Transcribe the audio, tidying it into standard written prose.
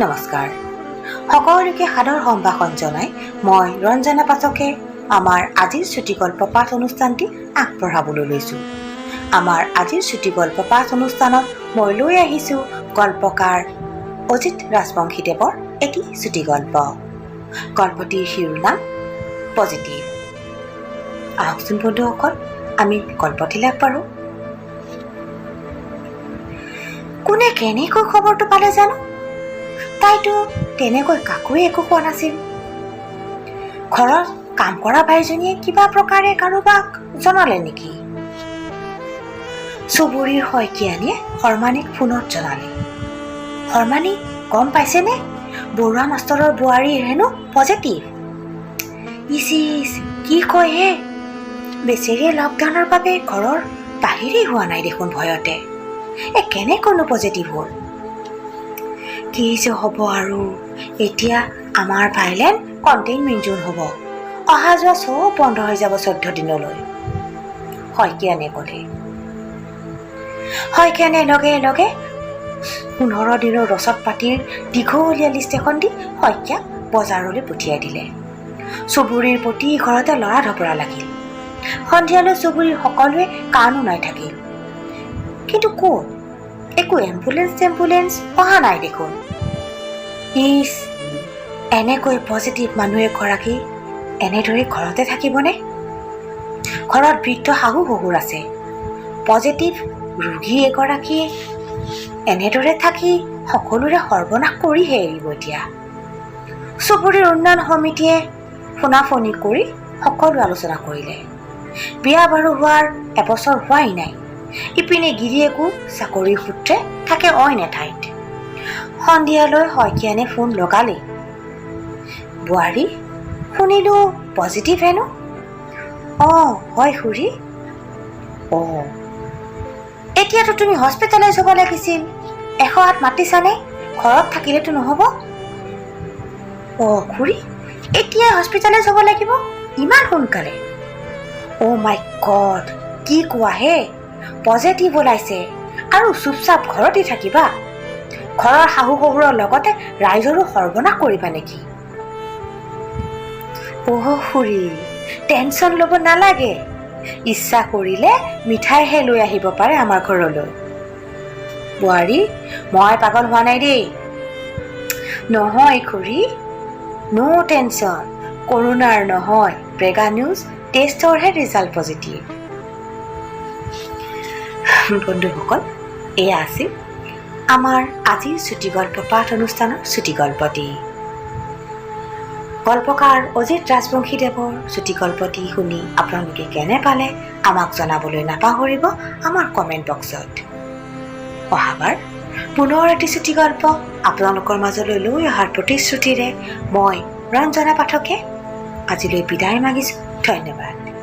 নমস্কাৰ। সকলোকে সাদৰ সম্ভাষণ জনাই মই ৰঞ্জনা পাঠকে আমাৰ আজিৰ চুটিগল্প পাঠ অনুষ্ঠানটি আগবঢ়াবলৈ লৈছোঁ। আমাৰ আজিৰ চুটিগল্প পাঠ অনুষ্ঠানত মই লৈ আহিছোঁ গল্পকাৰ অজিত ৰাজবংশীদেৱৰ এটি চুটিগল্প। গল্পটিৰ শিৰোনাম পজিটিভ। আহকচোন বন্ধুসকল, আমি গল্পটিলৈ আগবাঢ়ো। কোনে কেনেকৈ খবৰটো পালে জানো? তাইতো তেনেকৈ কাকোৱে একো কোৱা নাছিল। ঘৰত কাম কৰা ভাইজনীয়ে কিবা প্ৰকাৰে কাৰোবাক জনালে নেকি? চুবুৰীৰ শইকীয়ানীয়ে শৰ্মানীক ফোনত জনালে। শৰ্মানী গম পাইছেনে? বৰুৱা মাষ্টৰৰ বোৱাৰীৰ হেনো পজিটিভ। ইচিচ, কি কয় হে? বেচেৰীয়ে লকডাউনৰ বাবে ঘৰৰ বাহিৰেই হোৱা নাই দেখোন ভয়তে। কেনেকৈনো পজিটিভ হ'ল? কি যে হ'ব আৰু, এতিয়া আমাৰ ভাইলেণ্ড কণ্টেইনমেণ্ট জোন হ'ব। অহা যোৱা চব বন্ধ হৈ যাব 14 দিনলৈ, শইকীয়ানীয়ে ক'লে। শইকীয়ানীয়ে লগে লগে 15 দিনৰ ৰচদ পাতিৰ দীঘলীয়া লিষ্ট এখন দি শইকীয়াক বজাৰলৈ পঠিয়াই দিলে। চুবুৰীৰ প্ৰতি ঘৰতে লৰা ঢপৰা লাগিল। সন্ধিয়ালৈ চুবুৰীৰ সকলোৱে কাণো নাই থাকিল। কিন্তু ক'ত? একো এম্বুলেন্স অহা নাই দেখোন। ইচ, এনেকৈ পজিটিভ মানুহ এগৰাকী এনেদৰে ঘৰতে থাকিবনে? ঘৰত বৃদ্ধ শাহু শহুৰ আছে। পজিটিভ ৰোগী এগৰাকীয়ে এনেদৰে থাকি সকলোৰে সৰ্বনাশ কৰিহে এৰিব এতিয়া। চুবুৰীৰ উন্নয়ন সমিতিয়ে ফোনাফোনি কৰি সকলো আলোচনা কৰিলে। বিয়া বাৰু হোৱাৰ এবছৰ হোৱাই নাই। ইপিনে গিৰিয়েকো চাকৰিৰ সূত্ৰে থাকে অইন এঠাইত। সন্ধিয়ালৈ শইকীয়ানে ফোন লগালেই। বোৱাৰী, শুনিলোঁ পজিটিভ হেনো? অঁ হয় খুৰী। অঁ, এতিয়াতো তুমি হস্পিটেলাইজ হ'ব লাগিছিল। 108 মাতিছানে? ঘৰত থাকিলেতো নহ'ব। অঁ খুৰী, এতিয়াই হস্পিটেলাইজ হ'ব লাগিব? ইমান সোনকালে? অ' মাই গড, কি কোৱা হে? পজিটিভ ওলাইছে আৰু চুপচাপ ঘৰতে থাকিবা? ঘৰৰ শাহু শহুৰৰ লগতে ৰাইজৰো সৰ্বনাশ কৰিবা নেকি? অহ খুৰী, টেনচন ল'ব নালাগে। ইচ্ছা কৰিলে মিঠাইহে লৈ আহিব পাৰে আমাৰ ঘৰলৈ। বোৱাৰী, মই পাগল হোৱা নাই দেই। নহয় খুৰী, ন' টেনচন। কৰোণাৰ নহয়, ব্ৰেগা নিউজ টেষ্টৰহে ৰিজাল্ট পজিটিভ। বন্ধুসকল, এয়া আছিল আমাৰ আজিৰ চুটিগল্প পাঠ অনুষ্ঠানৰ চুটিগল্পটি। গল্পকাৰ অজিত ৰাজবংশীদেৱৰ চুটিগল্পটি শুনি আপোনালোকে কেনে পালে আমাক জনাবলৈ নাপাহৰিব আমাৰ কমেণ্ট বক্সত। অহাবাৰ পুনৰ এটি চুটিগল্প আপোনালোকৰ মাজলৈ লৈ অহাৰ প্ৰতিশ্ৰুতিৰে মই ৰঞ্জনা পাঠকে আজিলৈ বিদায় মাগিছোঁ। ধন্যবাদ।